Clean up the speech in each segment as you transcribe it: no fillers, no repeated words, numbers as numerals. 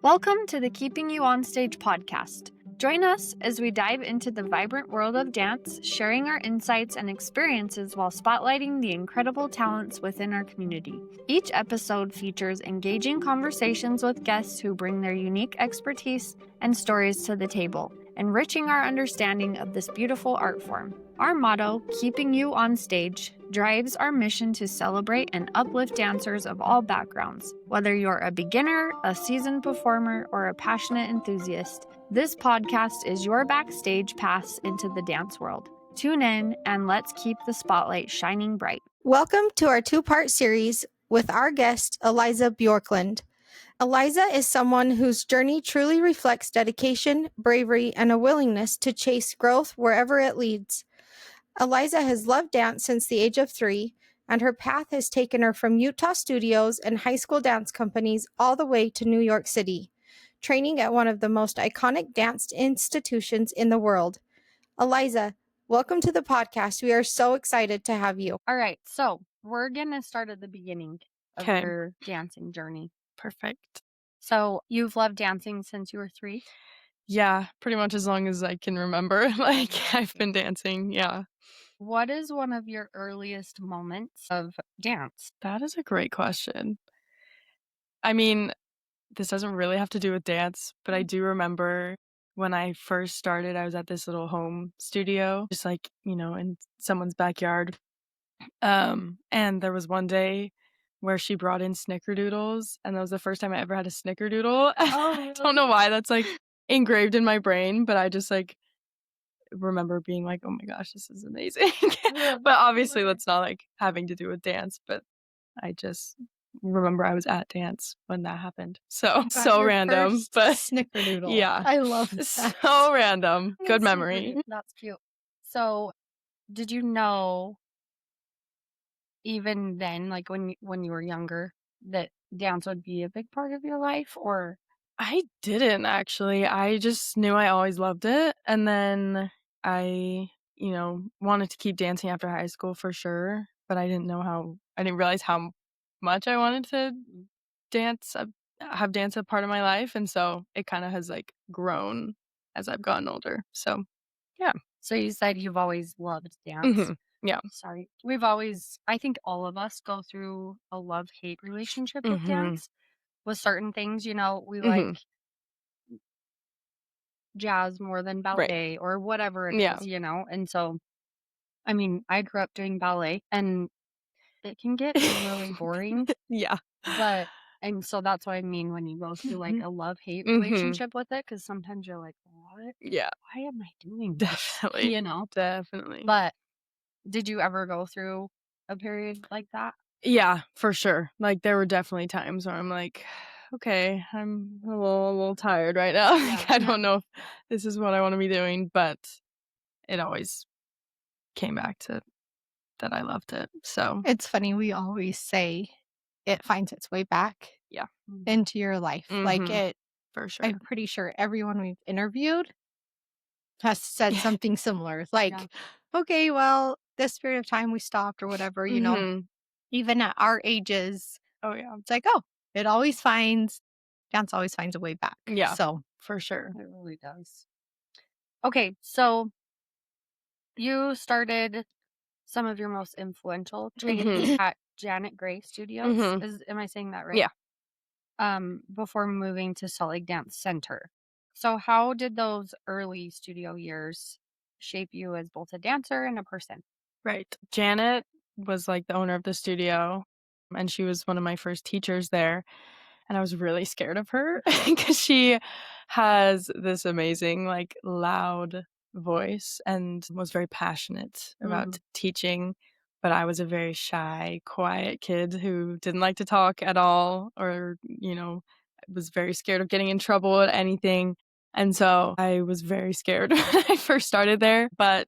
Welcome to the Keeping You On Stage podcast. Join us as we dive into the vibrant world of dance, sharing our insights and experiences while spotlighting the incredible talents within our community. Each episode features engaging conversations with guests who bring their unique expertise and stories to the table, enriching our understanding of this beautiful art form. Our motto, Keeping You On Stage, drives our mission to celebrate and uplift dancers of all backgrounds. Whether you're a beginner, a seasoned performer, or a passionate enthusiast, this podcast is your backstage pass into the dance world. Tune in and let's keep the spotlight shining bright. Welcome to our two-part series with our guest, Eliza Bjorklund. Eliza is someone whose journey truly reflects dedication, bravery, and a willingness to chase growth wherever it leads. Eliza has loved dance since the age of 3, and her path has taken her from Utah studios and high school dance companies all the way to New York City, training at one of the most iconic dance institutions in the world. Eliza, welcome to the podcast. We are so excited to have you. All right, so we're going to start at the beginning of your dancing journey. Perfect. So you've loved dancing since you were 3? Yeah, pretty much as long as I can remember. I've been dancing, yeah. What is one of your earliest moments of dance? That is a great question. I mean, this doesn't really have to do with dance, but I do remember when I first started, I was at this little home studio, just in someone's backyard. And there was one day where she brought in snickerdoodles, and that was the first time I ever had a snickerdoodle. I don't know why that's engraved in my brain, but I just remember being like, oh my gosh, this is amazing. But obviously that's not having to do with dance, but I just remember I was at dance when that happened. So random, but snickerdoodle. Yeah, I love that. So random. Good memory. That's cute. So did you know even then, when you were younger, that dance would be a big part of your life? Or I didn't actually. I just knew I always loved it. And then I, wanted to keep dancing after high school for sure. But I didn't realize how much I wanted to dance, have dance a part of my life. And so it kind of has grown as I've gotten older. So, yeah. So you said you've always loved dance. Mm-hmm. Yeah. Sorry. I think all of us go through a love-hate relationship with Mm-hmm. dance. With certain things, we Mm-hmm. like jazz more than ballet or whatever it is, And so, I mean, I grew up doing ballet and it can get really boring. Yeah. And so that's what I mean when you go through a love-hate Mm-hmm. relationship with it, because sometimes you're like, what? Yeah. Why am I doing this? Definitely. Definitely. But did you ever go through a period like that? Yeah, for sure. There were definitely times where I'm like, okay, I'm a little tired right now. I don't know if this is what I want to be doing, but it always came back to that I loved it. So It's funny, we always say it finds its way back into your life. Mm-hmm. For sure. I'm pretty sure everyone we've interviewed has said something similar. Okay, well, this period of time we stopped or whatever, Mm-hmm. Even at our ages. Oh yeah. It's dance always finds a way back. Yeah. So for sure. It really does. Okay, so you started some of your most influential training at Janet Gray Studios. Mm-hmm. Am I saying that right? Yeah. Before moving to Salt Lake Dance Center. So how did those early studio years shape you as both a dancer and a person? Right. Janet was the owner of the studio, and she was one of my first teachers there. And I was really scared of her because she has this amazing, loud voice and was very passionate about teaching. But I was a very shy, quiet kid who didn't like to talk at all, or, was very scared of getting in trouble at anything. And so I was very scared when I first started there. But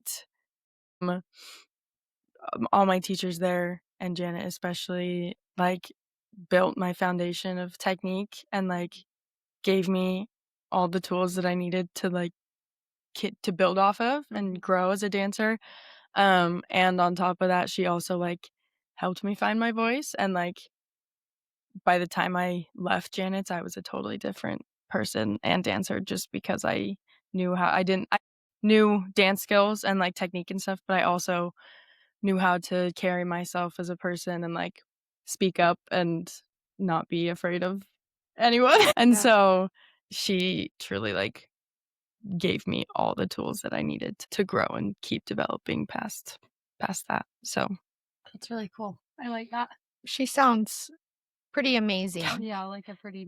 all my teachers there, and Janet especially, built my foundation of technique and gave me all the tools that I needed to to build off of and grow as a dancer. And on top of that, she also helped me find my voice. And by the time I left Janet's, I was a totally different person and dancer just because I knew dance skills and like technique and stuff, but I also knew how to carry myself as a person and like speak up and not be afraid of anyone. And so she truly like gave me all the tools that I needed to grow and keep developing past that. So That's really cool. I like that. She sounds pretty amazing. Yeah, like a pretty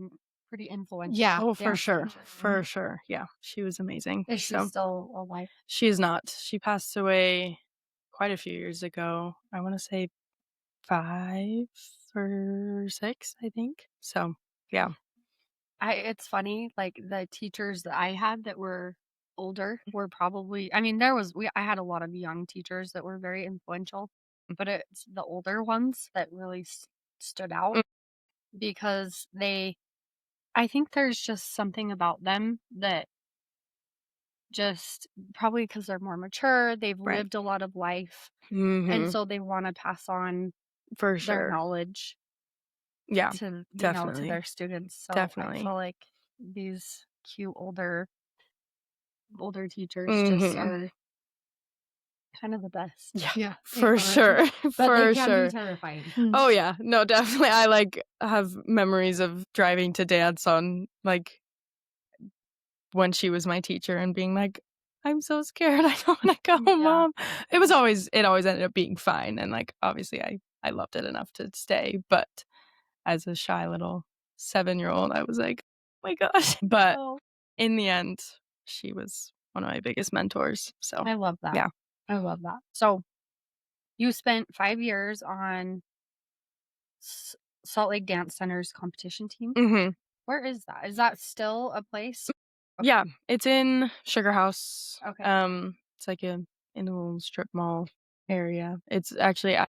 influential. Yeah. oh, for dance sure. teacher. For sure. Yeah. She was amazing. Is she So still alive? she is not. She passed away quite a few years ago. I want to say 5 or 6, I think. So, yeah. It's funny, like the teachers that I had that were older were probably, I mean, I had a lot of young teachers that were very influential, but it's the older ones that really stood out Mm. because I think there's just something about them that just probably because they're more mature, they've Right. lived a lot of life, Mhm. and so they want to pass on For their sure. knowledge Yeah. to, to Definitely. their students. So Definitely. I feel like these cute older teachers just Mhm. are kind of the best. Yeah. They For are. sure. But For they can sure. be terrifying. Oh yeah. No, definitely. I like have memories of driving to dance on like when she was my teacher and being like, I'm so scared. I don't want to go, Yeah. Mom. It always ended up being fine. And like, obviously I loved it enough to stay. But as a shy little 7-year-old, I was like, oh my gosh. But Oh, in the end, she was one of my biggest mentors. So I love that. yeah. I love that. So you spent 5 years on Salt Lake Dance Center's competition team. Mhm. Where is that? Is that still a place? Yeah, it's in Sugar House. Okay. It's like in a little strip mall area. It's actually I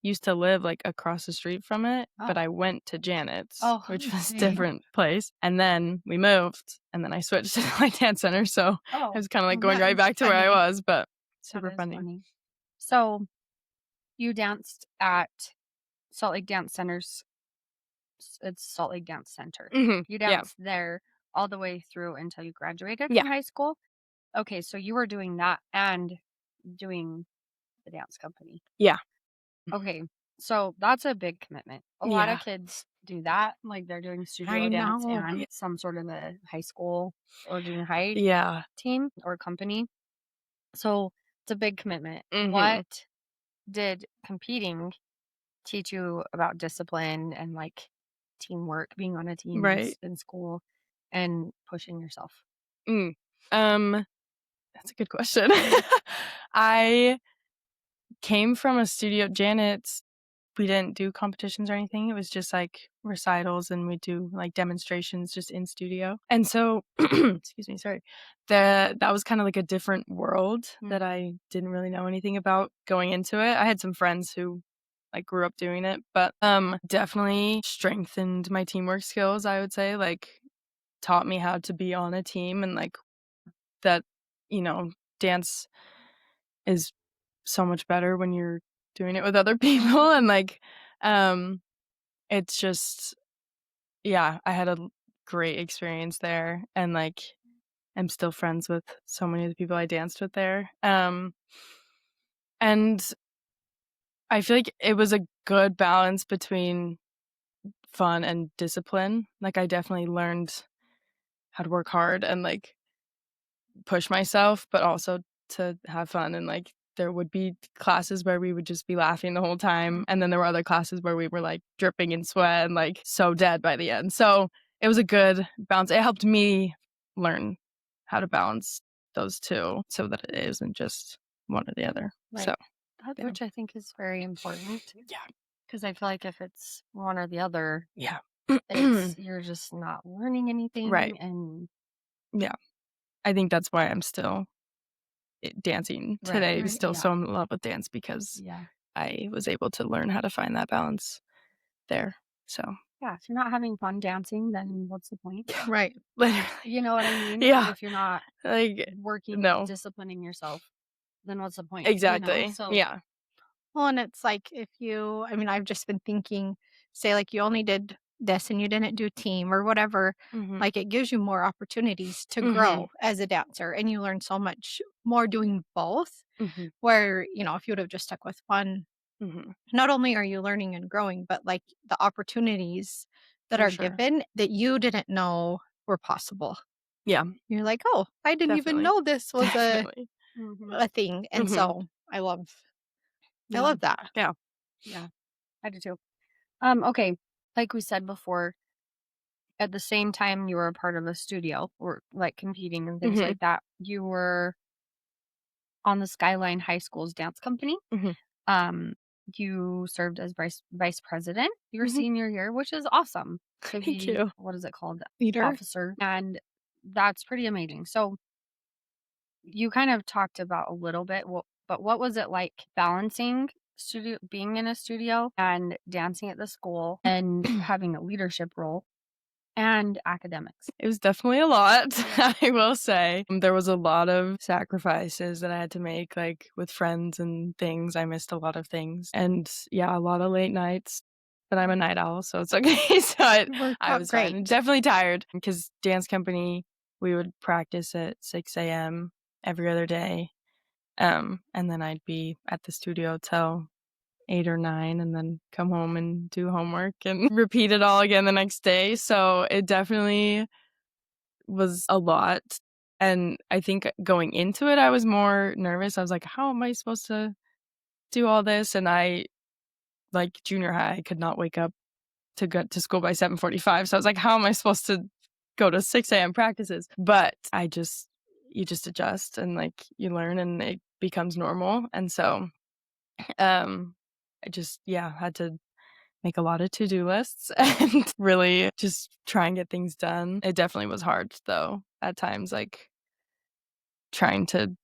used to live like across the street from it, but Oh. I went to Janet's, Oh, which was a okay. different place, and then we moved, and then I switched to the Light Dance Center. So Oh, I was kind of like well, going that right is back to where I funny. was, but That super is funny. So you danced at Salt Lake Dance Center's. It's Salt Lake Dance Center. Mhm. You Yeah. danced there all the way through until you graduated Yeah. from high school. Okay, so you were doing that and doing the dance company. Yeah. Okay, so that's a big commitment. A lot Yeah. of kids do that, like they're doing studio I dance know. and some sort of a high school or junior high Yeah. team or company. So it's a big commitment. Mhm. What did competing teach you about discipline and like teamwork, being on a team Right. in school and pushing yourself? Mm. That's a good question. I came from a studio. Janet's, we didn't do competitions or anything. It was just like recitals and we'd do like demonstrations just in studio. And so, excuse me, sorry. That was kind of like a different world that I didn't really know anything about going into it. I had some friends who like grew up doing it, but definitely strengthened my teamwork skills, I would say, like taught me how to be on a team and like that, dance is so much better when you're doing it with other people and like it's just yeah, I had a great experience there and like I'm still friends with so many of the people I danced with there. And I feel like it was a good balance between fun and discipline. Like I definitely learned how to work hard and like push myself, but also to have fun. And like there would be classes where we would just be laughing the whole time. And then there were other classes where we were like dripping in sweat and like so dead by the end. So it was a good balance. It helped me learn how to balance those two so that it isn't just one or the other. Right. So yeah. Which I think is very important. Yeah. Because I feel like if it's one or the other, Yeah. you're just not learning anything. Right. And Yeah. I think that's why I'm still dancing today. Right. Still Yeah. so in love with dance because I was able to learn how to find that balance there. So yeah, if you're not having fun dancing, then what's the point? Right. literally, You know what I mean? Yeah. If you're not like working, no, disciplining yourself, then what's the point? exactly. So Yeah. Well, and it's like I've just been thinking, say like you only did this and you didn't do team or whatever, like it gives you more opportunities to grow as a dancer, and you learn so much more doing both. Where, if you would have just stuck with one, not only are you learning and growing, but like the opportunities that For are sure. given that you didn't know were possible. Yeah. You're like, oh, I didn't even Definitely. know this was Definitely. a thing. And so I love that. Yeah. Yeah, I do too. Okay, like we said before, at the same time you were a part of a studio or like competing and things like that, you were on the Skyline High School's dance company. You served as vice president your senior year, which is awesome to Thank be, you. what is it called? Leader. Officer. And that's pretty amazing. So you kind of talked about a little bit, but what was it like balancing being in a studio and dancing at the school and having a leadership role and academics? It was definitely a lot, I will say. There was a lot of sacrifices that I had to make, like with friends and things. I missed a lot of things. And yeah, a lot of late nights. But I'm a night owl, so it's okay. So I was fine. Definitely tired because dance company, we would practice at 6 a.m. every other day. And then I'd be at the studio till 8 or 9 and then come home and do homework and repeat it all again the next day. So it definitely was a lot. And I think going into it, I was more nervous. I was like, how am I supposed to do all this? And I, like junior high, I could not wake up to get to school by 7:45. So I was like, how am I supposed to go to 6 a.m. practices? But you just adjust and like you learn and it becomes normal. And so I just, had to make a lot of to-do lists and really just try and get things done. It definitely was hard though at times, like trying to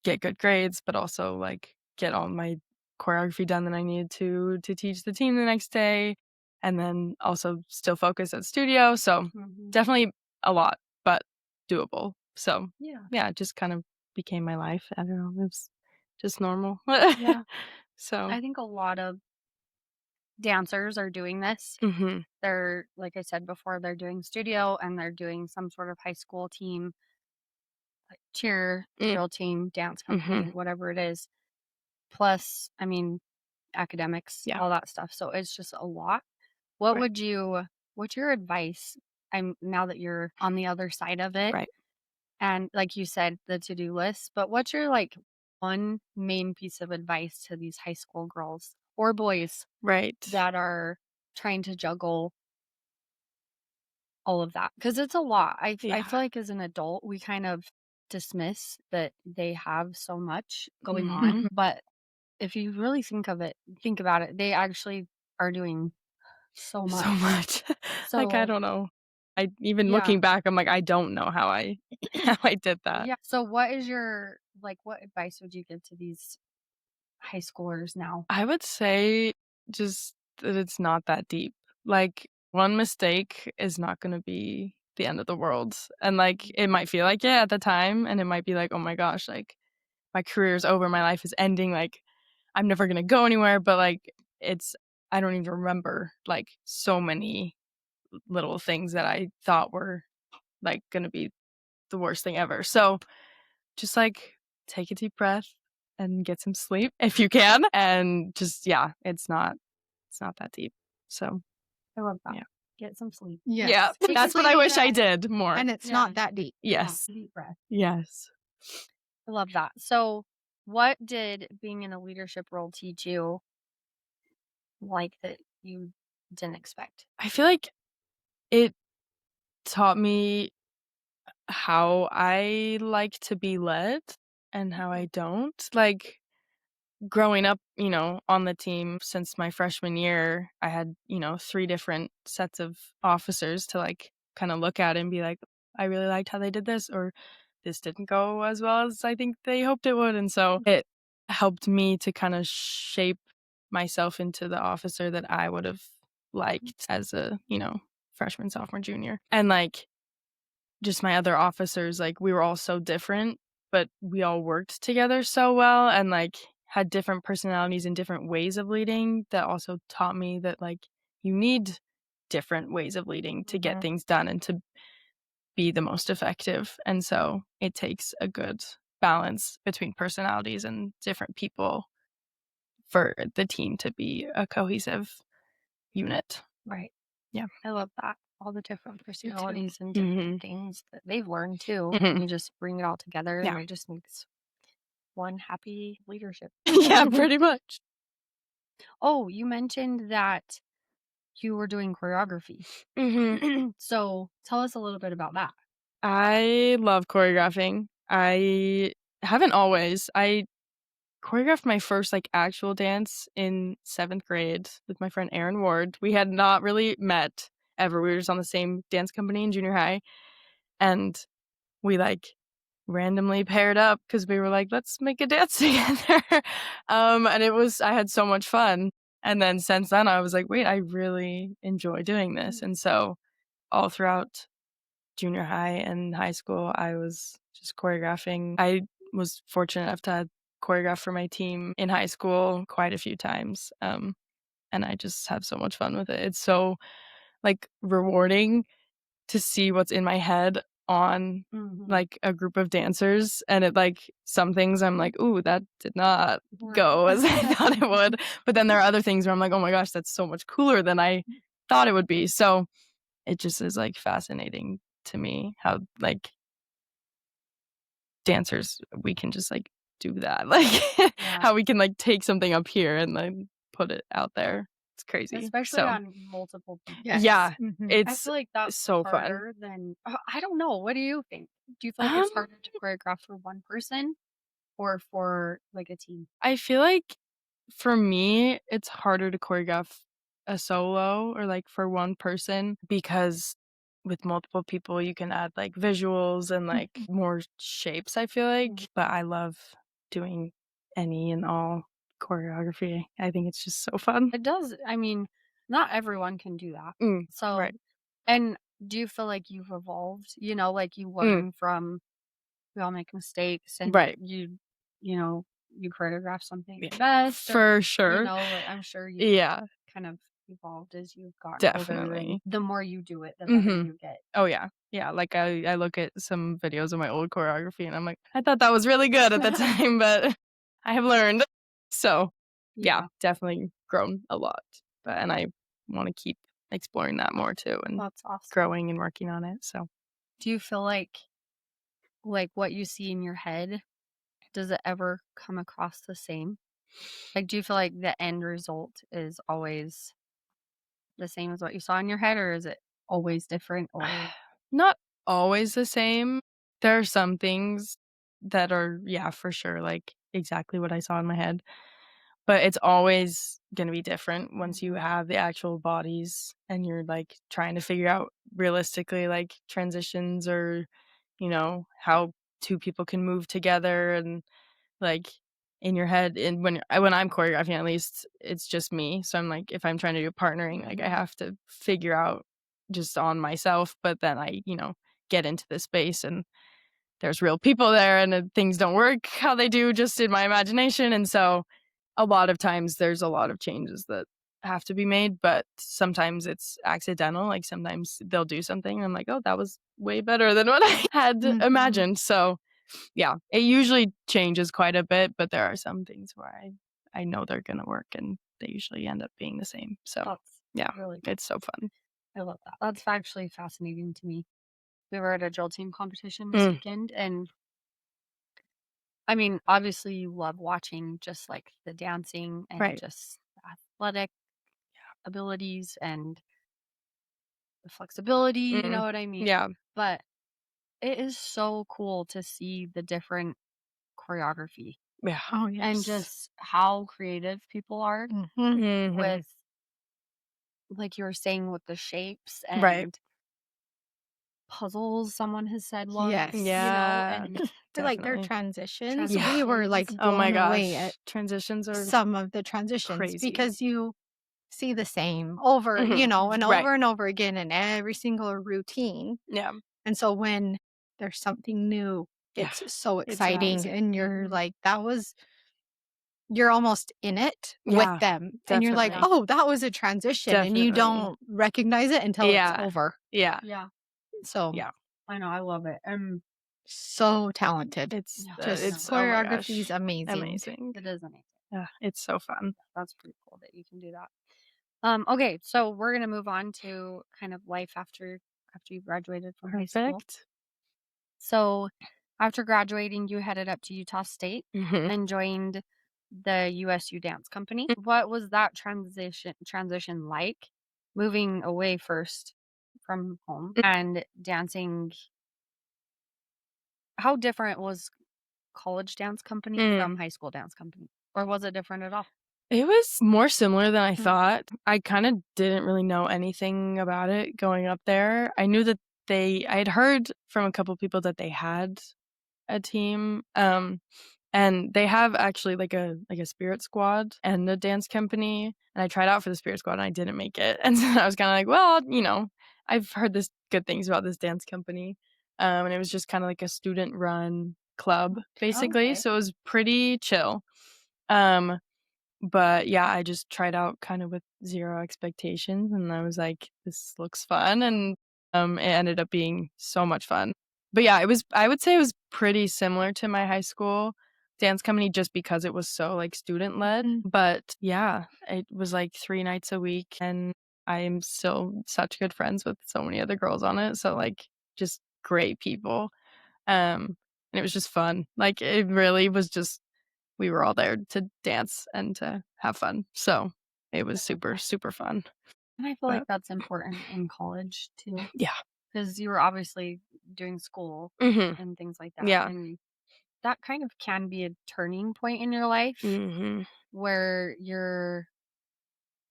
get good grades, but also like get all my choreography done that I needed to teach the team the next day, and then also still focus at studio. So definitely a lot, but doable. So yeah, it just kind of became my life. I don't know, it was just normal. Yeah. So I think a lot of dancers are doing this. They're, like I said before, they're doing studio and they're doing some sort of high school team, like cheer, drill team, dance company, whatever it is. Plus, I mean, academics, all that stuff. So it's just a lot. What's your advice? Now that you're on the other side of it, right. and like you said, the to-do list, but what's your like one main piece of advice to these high school girls or boys Right. that are trying to juggle all of that? Because it's a lot. I feel like as an adult, we kind of dismiss that they have so much going on. But if you really think about it, they actually are doing so much. So much. Like, I don't know. Looking back, I'm like, I don't know how I did that. Yeah. So what advice would you give to these high schoolers now? I would say just that it's not that deep. Like, one mistake is not going to be the end of the world. And like, it might feel like it at the time, and it might be like, oh my gosh, like my career's over, my life is ending, like I'm never going to go anywhere. But like, I don't even remember like so many little things that I thought were like going to be the worst thing ever. So just like take a deep breath and get some sleep if you can. And just, it's not that deep. So I love that. Yeah. Get some sleep. Yes. Yeah. That's what I wish I did more. And it's not that deep. Yes. Deep breath. Yes. I love that. So what did being in a leadership role teach you, like, that you didn't expect? I feel like it taught me how I like to be led and how I don't. Like, growing up, on the team since my freshman year, I had, 3 different sets of officers to like kind of look at and be like, I really liked how they did this, or this didn't go as well as I think they hoped it would. And so it helped me to kind of shape myself into the officer that I would have liked as a, freshman, sophomore, junior. And like just my other officers, like we were all so different, but we all worked together so well and like had different personalities and different ways of leading that also taught me that like you need different ways of leading to get things done and to be the most effective. And so it takes a good balance between personalities and different people for the team to be a cohesive unit. Right. Yeah. I love that. All the different personalities and Mhm. different things that they've learned too. Mhm. You just bring it all together Yeah. and it just makes one happy leadership. Yeah, pretty much. Oh, you mentioned that you were doing choreography. So tell us a little bit about that. I love choreographing. I haven't always. I choreographed my first like actual dance in 7th grade with my friend Erin Ward. We had not really met ever. We were just on the same dance company in junior high, and we like randomly paired up because we were like, let's make a dance together. And I had so much fun. And then since then I was like, wait, I really enjoy doing this. And so all throughout junior high and high school, I was just choreographing. I was fortunate enough to choreograph for my team in high school quite a few times. And I just have so much fun with it. It's so like rewarding to see what's in my head on like a group of dancers, and it like some things I'm like, ooh, that did not go as I thought it would. But then there are other things where I'm like, oh my gosh, that's so much cooler than I thought it would be. So it just is like fascinating to me how like dancers, we can just like do that. Like how we can like take something up here and then put it out there. It's crazy. Especially on multiple people. Yeah, Mhm. I it's feel like that's so fun. harder than I don't know. What do you think? Do you feel like it's harder to choreograph for one person or for like a team? I feel like for me, it's harder to choreograph a solo or like for one person because with multiple people, you can add like visuals and like more shapes, I feel like. But I love doing any and all choreography. I think it's just so fun. It does. I mean, not everyone can do that. So, right. and do you feel like you've evolved? You know, like you learn from, we all make mistakes and Right. you know, you choreograph something best. For sure. You know, like I'm sure you kind of evolved as you've gotten older. And Definitely. the more you do it, the better you get. Oh, yeah. Yeah, like, I look at some videos of my old choreography, and I'm like, I thought that was really good at the time, but I have learned. So, yeah, definitely grown a lot. And I wanna keep exploring that more too and That's awesome. growing and working on it, so. Do you feel like what you see in your head, does it ever come across the same? Like, do you feel like the end result is always the same as what you saw in your head, or is it always different? Or Not always the same. There are some things that are, yeah, for sure, like, exactly what I saw in my head. But it's always gonna be different once you have the actual bodies and you're, like, trying to figure out realistically, like, transitions or, how 2 people can move together and, like, in your head. And when I'm choreographing, at least, it's just me. So I'm like, if I'm trying to do partnering, like, I have to figure out just on myself, but then I, get into the space and there's real people there and things don't work how they do just in my imagination. And so a lot of times there's a lot of changes that have to be made, but sometimes it's accidental. Like sometimes they'll do something and I'm like, oh, that was way better than what I had imagined. So yeah, it usually changes quite a bit, but there are some things where I know they're going to work and they usually end up being the same. So that's really it's so fun. I love that. That's actually fascinating to me. We were at a drill team competition this weekend, and I mean, obviously you love watching just like the dancing and just the athletic abilities and the flexibility, you know what I mean? Yeah. But it is so cool to see the different choreography. Yeah. Oh, yes. And just how creative people are with, like you were saying, with the shapes and puzzles, someone has said once. Yes. Yeah. You know, To like their transitions. We were like oh my blown gosh. away at Transitions are some of the transitions crazy. because you see the same over, and over and over again in every single routine. Yeah. And so when there's something new, it's so exciting. amazing. And you're like, that was you're almost in it Yeah, with them. And you're like, definitely. oh, that was a transition. And you Definitely. don't recognize it until it's Yeah. over. Yeah. Yeah. So Yeah. I know. I love it. so talented. It's Yeah. Just it's oh my choreography gosh. is amazing. Amazing. It is amazing. Yeah, it's so fun. That's pretty cool that you can do that. Okay, so we're gonna move on to kind of life after you graduated from high school. Perfect. So after graduating, you headed up to Utah State Mhm. and joined the USU Dance Company. What was that transition like? Moving away first from home and dancing. How different was college dance company from high school dance company? Or was it different at all? It was more similar than I thought. I kind of didn't really know anything about it going up there. I knew that I'd heard from a couple people that they had a team. And they have actually like a spirit squad and a dance company. And I tried out for the spirit squad and I didn't make it. And so I was kind of like, well, I've heard good things about this dance company. And it was just kind of like a student run club basically. Okay. So it was pretty chill. But yeah, I just tried out kind of with zero expectations and I was like, this looks fun. And it ended up being so much fun. But yeah, I would say it was pretty similar to my high school dance company just because it was so like student led. But yeah, it was like 3 nights a week and I am still such good friends with so many other girls on it. So like just great people. And it was just fun. Like it really was just we were all there to dance and to have fun. So it was super, super fun. And I feel like that's important in college too. Yeah. Because you were obviously doing school Mm-hmm. and things like that. Yeah. And that kind of can be a turning point in your life Mm-hmm. where you're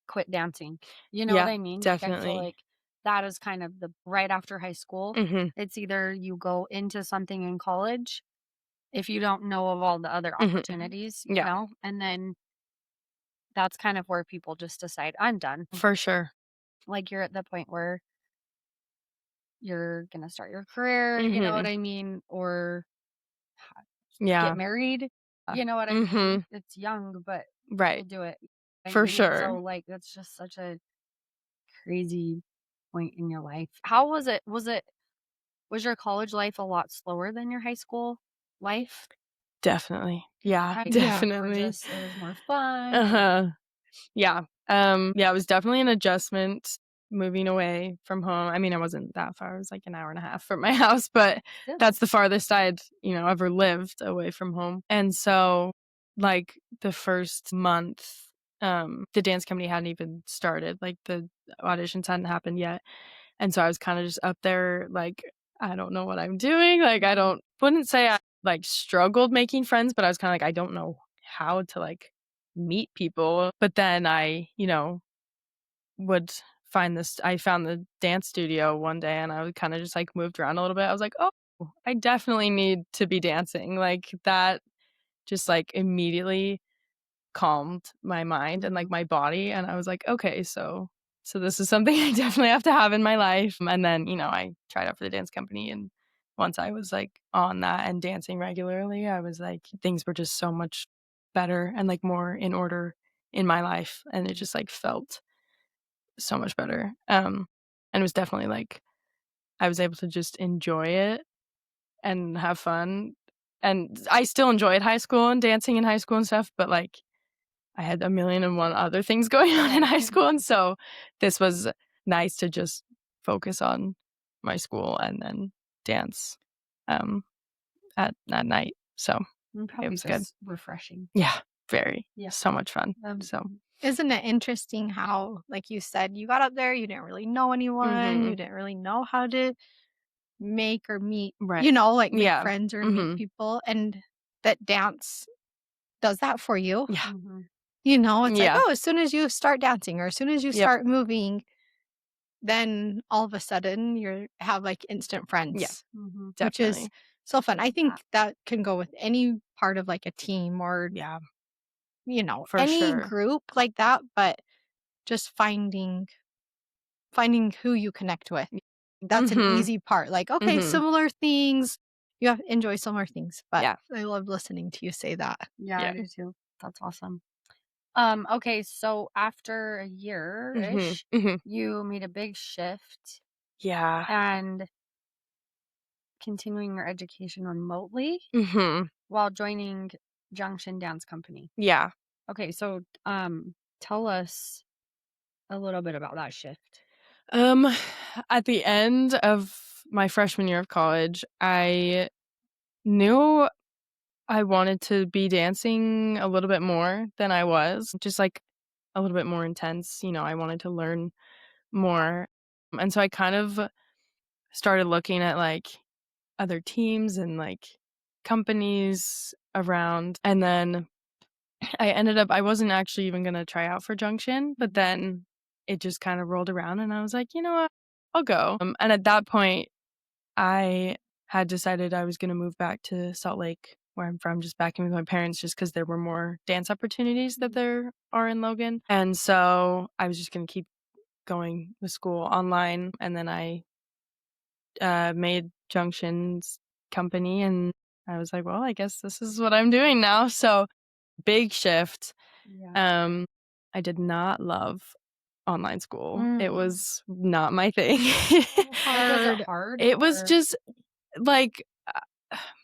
quit dancing. You know Yeah, what I mean? Like I feel definitely. like that is kind of the right after high school. Mm-hmm. It's either you go into something in college if you don't know of all the other Mhm. opportunities, you Yeah. know, and then that's kind of where people just decide, I'm done. For sure. Like you're at the point where you're gonna start your career, you know what Mhm. I mean, or Yeah. get married. You know what I mean? Mhm. It's young, but Right. we'll do it. I For mean, sure. so like that's just such a crazy point in your life. How was it? Was your college life a lot slower than your high school life? Definitely. Yeah, I feel like you were definitely. it was more fun. Uh-huh. Yeah. Yeah, it was definitely an adjustment moving away from home. I mean, I wasn't that far. It was like an hour and a half from my house, but Still. that's the farthest I'd, ever lived away from home. And so like the first month, the dance company hadn't even started. Like the auditions hadn't happened yet. And so I was kind of just up there like I don't know what I'm doing. Like wouldn't say I like struggled making friends, but I was kind of like I don't know how to like meet people. But then would I found the dance studio one day and I would kind of just like moved around a little bit. I was like, oh, I definitely need to be dancing. Like that just like immediately calmed my mind and like my body. And I was like, okay, so this is something I definitely have to have in my life. And then, I tried out for the dance company and once I was like on that and dancing regularly, I was like things were just so much better and like more in order in my life. And it just like felt so much better. And it was definitely like I was able to just enjoy it and have fun. And I still enjoyed high school and dancing in high school and stuff, but like I had a million and one other things going on in high school. And so this was nice to just focus on my school and then dance at night. So it was good. Refreshing. Yeah, very. Yeah. So much fun. So isn't it interesting how, like you said, you got up there, you didn't really know anyone, you didn't really know how to make or meet, right. like make Yeah. friends or meet people, and that dance does that for you. Yeah. It's like, oh, as soon as you start dancing or as soon as you Yep. start moving, then all of a sudden you have like instant friends. Yeah. Which is Definitely. so fun. I think that can go with any part of like a team or Yeah. For any sure. group like that, but just finding who you connect with. That's an easy part. Like, okay, similar things. You have to enjoy similar things. But Yeah. I love listening to you say that. Yeah, I do too. That's awesome. Okay, so after a year-ish, you made a big shift Yeah. and continuing your education remotely Mhm. while joining Junction Dance Company. Yeah. Okay, so tell us a little bit about that shift. Um, at the end of my freshman year of college, I knew I wanted to be dancing a little bit more than I was, just like a little bit more intense. I wanted to learn more. And so I kind of started looking at like other teams and like companies around. And then I wasn't actually even going to try out for Junction, but then it just kind of rolled around and I was like, you know what? I'll go. And at that point, I had decided I was going to move back to Salt Lake, where I'm from, just back in with my parents, just because there were more dance opportunities that there are in Logan. And so I was just going to keep going with school online. And then I made Junction's company, and I was like, well, I guess this is what I'm doing now. So big shift. Yeah. I did not love online school. It Mm. was not my thing. Was it hard? It was just like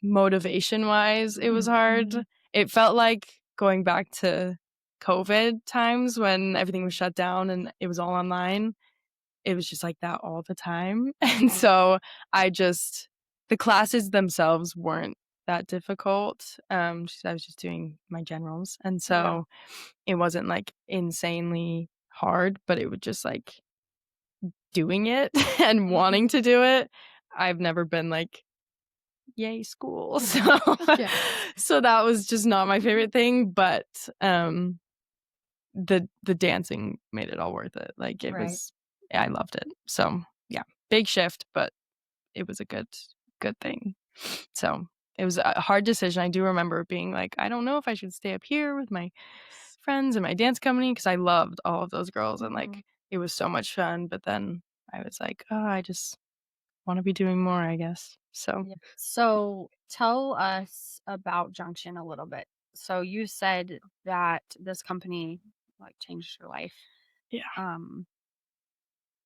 motivation wise, it was hard. It felt like going back to COVID times when everything was shut down and it was all online. It was just like that all the time. And so the classes themselves weren't that difficult. I was just doing my generals. And so it wasn't like insanely hard, but it was just like doing it and wanting to do it. I've never been like, yay, school. So so that was just not my favorite thing, but the dancing made it all worth it. Like it was I loved it. So yeah, big shift, but it was a good thing. So it was a hard decision. I do remember being like, I don't know if I should stay up here with my friends and my dance company because I loved all of those girls and like it was so much fun. But then I was like, oh, I just want to be doing more, I guess. So So tell us about Junction a little bit. So you said that this company like changed your life. yeah.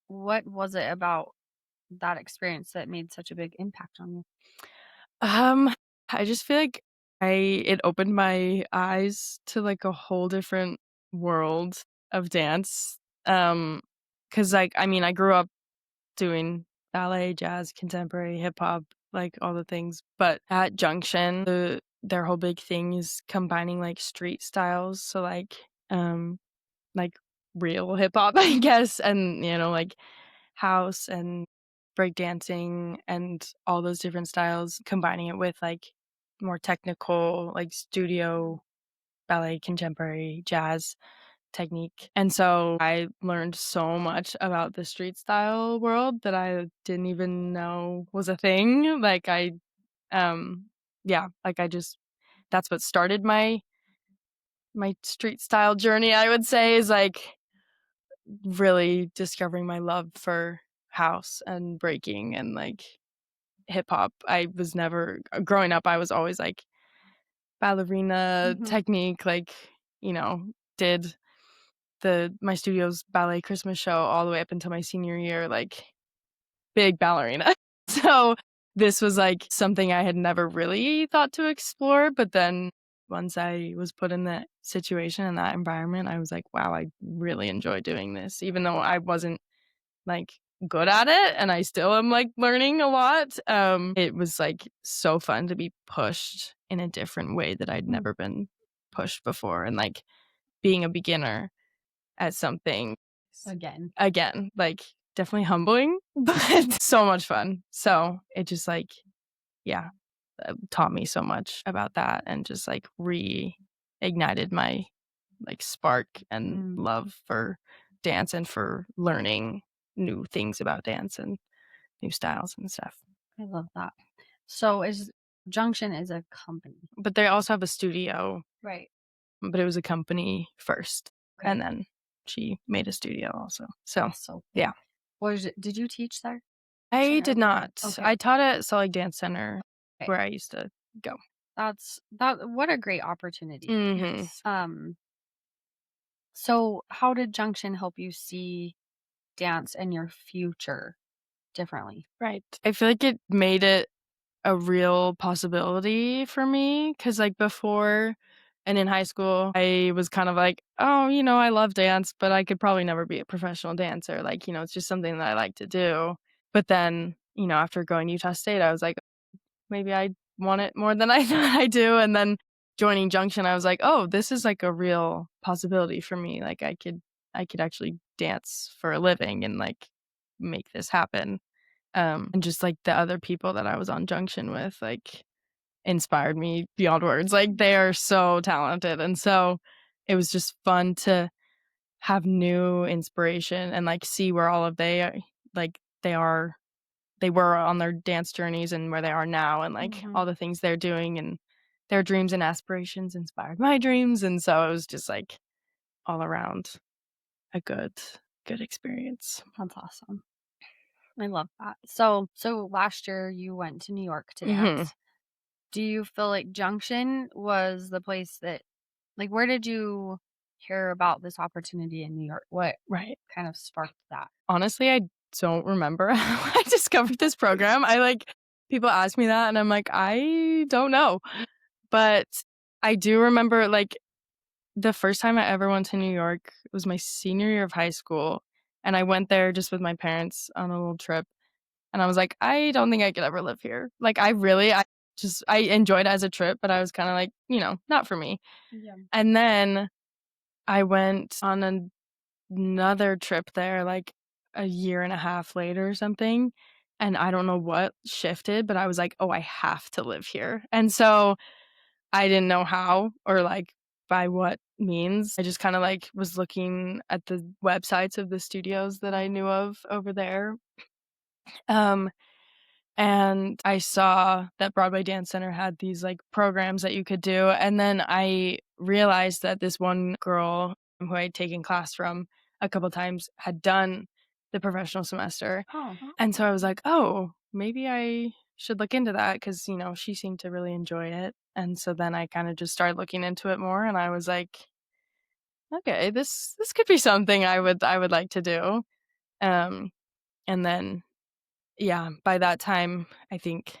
What was it about that experience that made such a big impact on you? I just feel like it opened my eyes to like a whole different world of dance. 'Cause like I mean, I grew up doing ballet, jazz, contemporary, hip hop, like all the things. But at Junction, their whole big thing is combining like street styles. So like real hip hop, I guess, and like house and breakdancing and all those different styles, combining it with like more technical, like studio ballet, contemporary, jazz technique. And so I learned so much about the street style world that I didn't even know was a thing. Like I just that's what started my street style journey, I would say, is like really discovering my love for house and breaking and like hip hop. I was never growing up, I was always like ballerina technique, like, did my studio's ballet Christmas show all the way up until my senior year, like big ballerina. So this was like something I had never really thought to explore, but then once I was put in that situation and that environment, I was like, wow, I really enjoy doing this, even though I wasn't like good at it and I still am like learning a lot. It was like so fun to be pushed in a different way that I'd never been pushed before, and like being a beginner at something again, like definitely humbling, but so much fun. So it just like, taught me so much about that and just like reignited my like spark and love for dance and for learning new things about dance and new styles and stuff. I love that. So Junction is a company. But they also have a studio, Right. but it was a company first. Okay. And then she made a studio also. So That's so cool. yeah. Did you teach there? I did not. Okay. I taught at Salt Lake Dance Center where I used to go. What a great opportunity. Mhm. So how did Junction help you see dance in your future differently? Right. I feel like it made it a real possibility for me because, like, before and in high school, I was kind of like, "Oh, I love dance, but I could probably never be a professional dancer." Like, it's just something that I like to do. But then, after going to Utah State, I was like, maybe I want it more than I thought I do. And then joining Junction, I was like, oh, this is like a real possibility for me. Like I could actually dance for a living and like make this happen. And just like the other people that I was on Junction with, like inspired me beyond words. Like they are so talented. And so it was just fun to have new inspiration and like see where all of they were on their dance journeys and where they are now and like all the things they're doing and their dreams and aspirations inspired my dreams. And so it was just like all around a good experience. That's awesome. I love that. So last year you went to New York to dance. Do you feel like Junction was the place that, like, where did you hear about this opportunity in New York? What Right. kind of sparked that? Honestly, I don't remember how I discovered this program. People ask me that and I'm like, I don't know. But I do remember like the first time I ever went to New York was my senior year of high school. And I went there just with my parents on a little trip. And I was like, I don't think I could ever live here. Like, I enjoyed it as a trip, but I was kind of like, not for me. Yeah. And then I went on another trip there, like a year and a half later or something. And I don't know what shifted, but I was like, oh, I have to live here. And so I didn't know how or like by what means. I just kind of like was looking at the websites of the studios that I knew of over there. And I saw that Broadway Dance Center had these like programs that you could do. And then I realized that this one girl who I had taken class from a couple times had done the professional semester. Oh. And so I was like, oh, maybe I should look into that because, she seemed to really enjoy it. And so then I kind of just started looking into it more and I was like, okay, this could be something I would like to do. And then yeah, by that time I think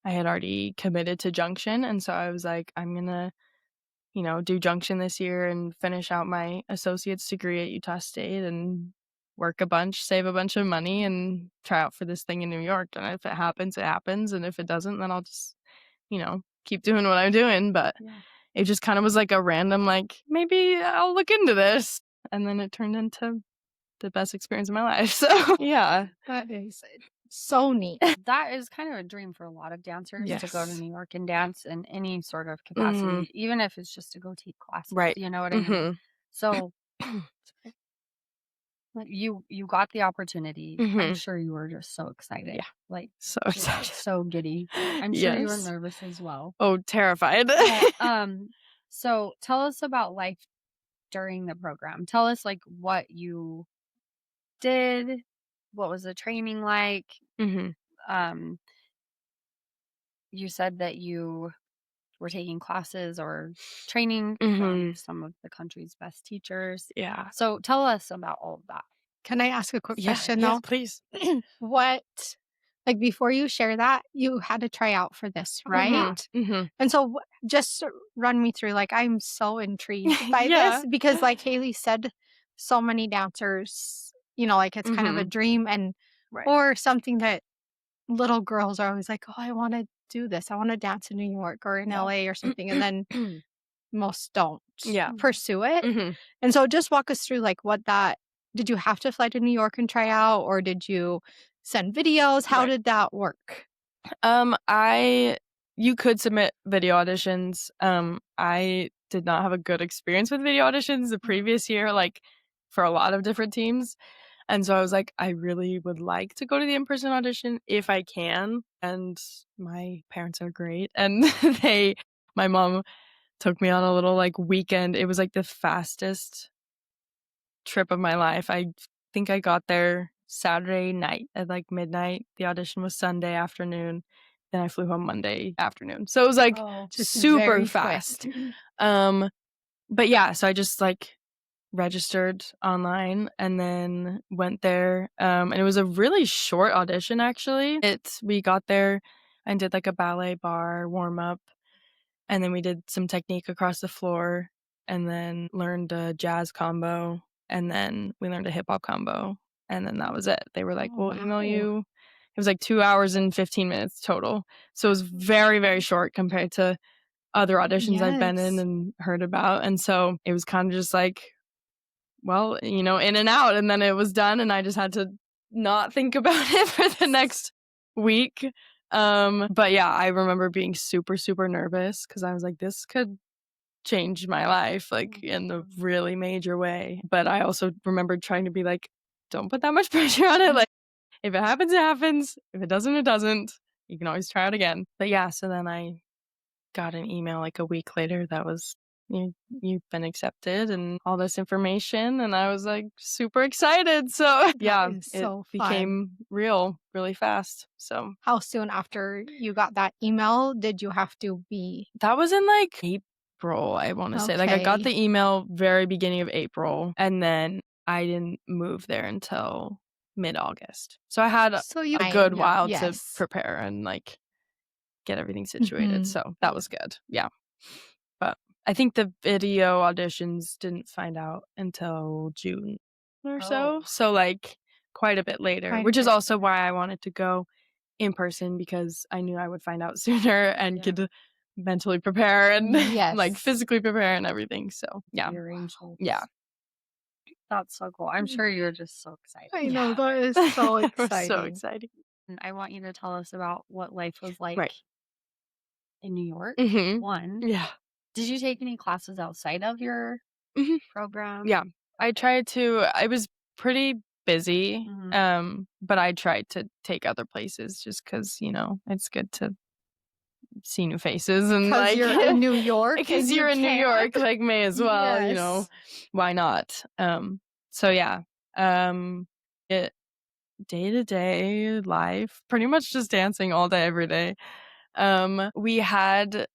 I had already committed to Junction and so I was like, I'm gonna, do Junction this year and finish out my associate's degree at Utah State and work a bunch, save a bunch of money and try out for this thing in New York. And if it happens, it happens. And if it doesn't, then I'll just, keep doing what I'm doing. But it just kind of was like a random, like, maybe I'll look into this. And then it turned into the best experience of my life. So, yeah. That is so neat. That is kind of a dream for a lot of dancers to go to Yes. New York and dance in any sort of capacity, even if it's just to go take classes. Right. You know what I mean? So you got the opportunity. I'm sure you were just so excited. Yeah. Like So just excited. so giddy. I'm sure you were Yes. nervous as well. Oh, terrified. So tell us about life during the program. Tell us like what you did. What was the training like? Um, you said that you were taking classes or training from some of the country's best teachers. Yeah. So tell us about all of that. Can I ask a quick question Yeah, though? please. What, like before you share that, you had to try out for this, right? And so just run me through, like, I'm so intrigued by Yeah. this because, like Hailee said, so many dancers, like it's kind of a dream and Right. or something that little girls are always like, oh, I want to do this. I want to dance in New York or in LA or something. And then most don't pursue it. And so just walk us through like did you have to fly to New York and try out or did you send videos? How did that work? You could submit video auditions. I did not have a good experience with video auditions the previous year, like for a lot of different teams. And so I was like, I really would like to go to the in-person audition if I can. And my parents are great. And my mom took me on a little like weekend. It was like the fastest trip of my life. I think I got there Saturday night at like midnight. The audition was Sunday afternoon. then I flew home Monday afternoon. So it was like Just super very quick. fast. But yeah, so I just like registered online and then went there. And it was a really short audition actually. We got there and did like a ballet bar warm up, and then we did some technique across the floor, and then learned a jazz combo, and then we learned a hip hop combo, and then that was it. They were like, "We'll email you." It was like 2 hours and 15 minutes total. So it was very, very short compared to other auditions I've been in Yes. and heard about. And so it was kind of just like, well, in and out. And then it was done, and I just had to not think about it for the next week. But yeah, I remember being super, super nervous because I was like, this could change my life, like in a really major way. But I also remembered trying to be like, don't put that much pressure on it. Like, if it happens, it happens. If it doesn't, it doesn't. You can always try it again. But yeah, so then I got an email like a week later that was, you've been accepted and all this information, and I was like super excited. So yeah, is it so became real really fast. So How soon after you got that email did you have to be? that was in like April, I want to say. Like I got Okay. the email very beginning of April, and then I didn't move there until mid-August. So I had So you a good while to Yes. prepare and like get everything situated. Mhm. So that was good. Yeah. But I think the video auditions didn't find out until June or so. So like quite a bit later, Quite a which is bit also why I wanted to go in person, because I knew I would find out sooner and could mentally prepare and like Yes. physically prepare and everything. So yeah. Yeah. That's so cool. I'm sure you're just so excited. I know, that is so It was so exciting. exciting. And I want you to tell us about what life was like Right. in New York. Mhm. One, Yeah. did you take any classes outside of your Mhm. program? Yeah. I tried to. I was pretty busy, Mhm. but I tried to take other places just because, it's good to see new faces and 'Cause like you're in New York because and you you're in New York, can't. like may as well, Yes. why not? So yeah, it day-to-day life, pretty much just dancing all day, every day. We had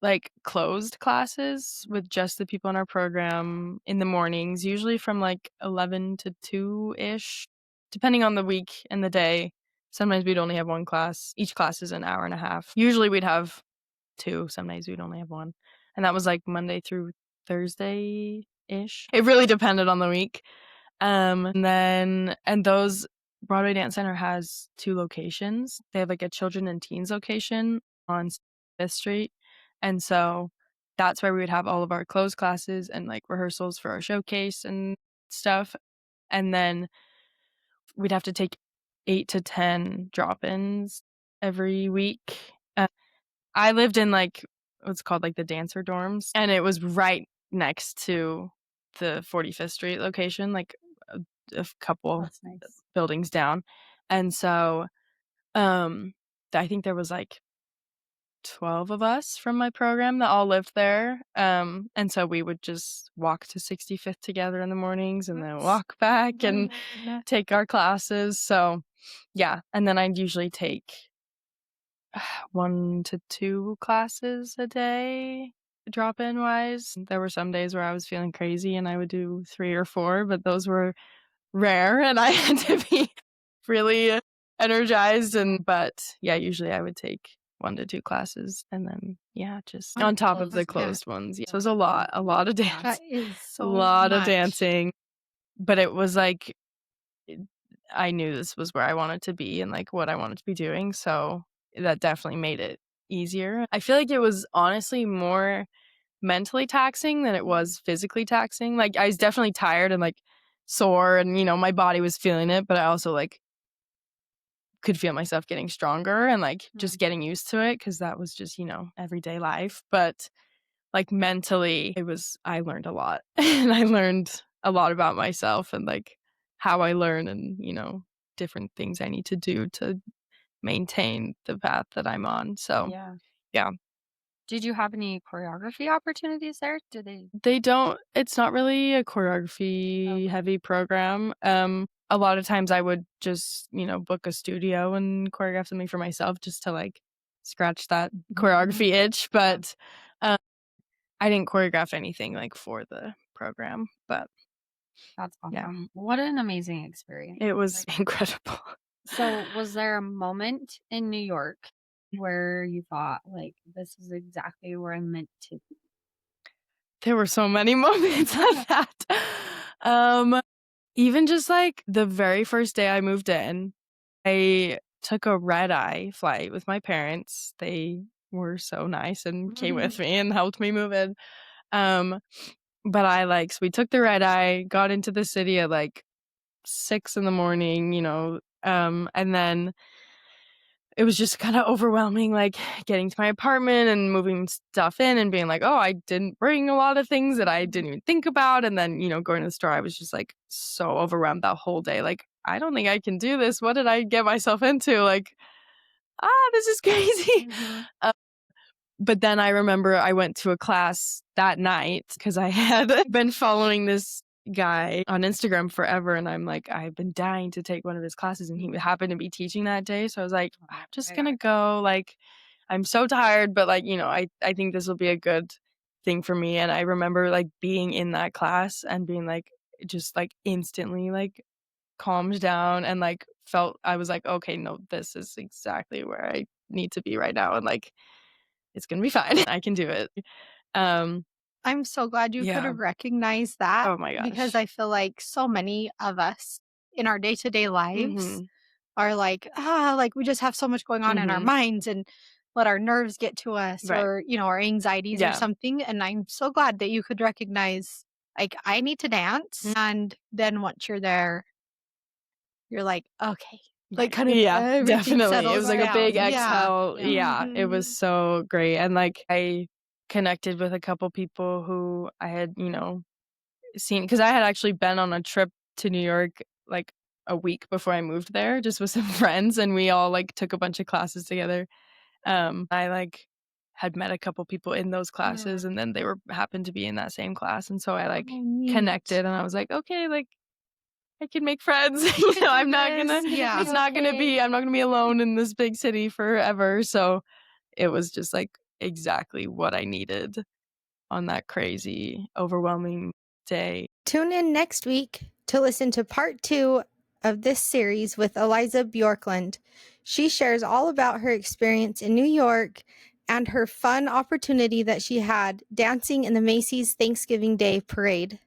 like closed classes with just the people in our program in the mornings, usually from like 11 to 2-ish, depending on the week and the day. Sometimes we'd only have one class. Each class is an hour and a half. Usually we'd have two. Some days we'd only have one. And that was like Monday through Thursday-ish. It really depended on the week. And those Broadway Dance Center has 2 locations. They have like a children and teens location on 5th Street. And so that's where we would have all of our closed classes and like rehearsals for our showcase and stuff. And then we'd have to take 8 to 10 drop-ins every week. I lived in like what's called like the dancer dorms, and it was right next to the 45th Street location, like a couple That's nice. buildings down. And so I think there was like 12 of us from my program that all lived there. And so we would just walk to 65th together in the mornings and then walk back and take our classes. So yeah, and then I'd usually take 1 to 2 classes a day, drop-in wise. There were some days where I was feeling crazy and I would do 3 or 4, but those were rare and I had to be really energized. But yeah, usually I would take 1 to 2 classes, and then just on top of the closed ones. Yeah. So it was a lot of dance, That is a so lot of much. dancing. But it was like I knew this was where I wanted to be and like what I wanted to be doing, so that definitely made it easier. I feel like it was honestly more mentally taxing than it was physically taxing. Like I was definitely tired and like sore, and my body was feeling it, but I also like could feel myself getting stronger and like just getting used to it, because that was just everyday life. But like mentally, I learned a lot and I learned a lot about myself and like how I learn and different things I need to do to maintain the path that I'm on. So yeah. Did you have any choreography opportunities there? Did They don't It's not really a choreography heavy program. A lot of times I would just, book a studio and choreograph something for myself just to like scratch that choreography itch, but I didn't choreograph anything like for the program, but That's awesome. yeah, What an amazing experience. it was incredible. So, was there a moment in New York where you thought, like, this is exactly where I'm meant to be? There were so many moments like that. Even just like the very first day I moved in, I took a red-eye flight with my parents. They were so nice and came with me and helped me move in. But so we took the red-eye, got into the city at like 6 in the morning, and then it was just kind of overwhelming, like getting to my apartment and moving stuff in and being like, oh, I didn't bring a lot of things that I didn't even think about. And then, going to the store, I was just like so overwhelmed that whole day. Like, I don't think I can do this. What did I get myself into? Like, this is crazy. But then I remember I went to a class that night because I had been following this guy on Instagram forever, and I'm like, I've been dying to take one of his classes, and he happened to be teaching that day. So I was like, I'm just gonna go. Like, I'm so tired, but like, I think this will be a good thing for me. And I remember like being in that class and being like, just like instantly like calmed down and like I was like, okay, no, this is exactly where I need to be right now. And like, it's gonna be fine. I can do it. I'm so glad you could Yeah. have recognized that Oh my because gosh. I feel like so many of us in our day-to-day lives Mhm. are like, like we just have so much going on in our Mhm. minds and let our nerves get to us Right. or, our anxieties or Yeah. something. And I'm so glad that you could recognize, like, I need to dance. And then once you're there, you're like, okay, like kind of Yeah, everything definitely. It settles was like a down. big Yeah. exhale. Yeah, it was Mhm. so great. And like I connected with a couple people who I had, seen because I had actually been on a trip to New York like a week before I moved there just with some friends, and we all like took a bunch of classes together. I like had met a couple people in those classes, and then they happened to be in that same class, and so I like Oh, neat. connected, and I was like, okay, like I can make friends. I'm not gonna. Yeah. It's not gonna be. I'm not gonna be alone in this big city forever. So it was just like exactly what I needed on that crazy, overwhelming day. Tune in next week to listen to part 2 of this series with Eliza Bjorklund. She shares all about her experience in New York and her fun opportunity that she had dancing in the Macy's Thanksgiving Day Parade.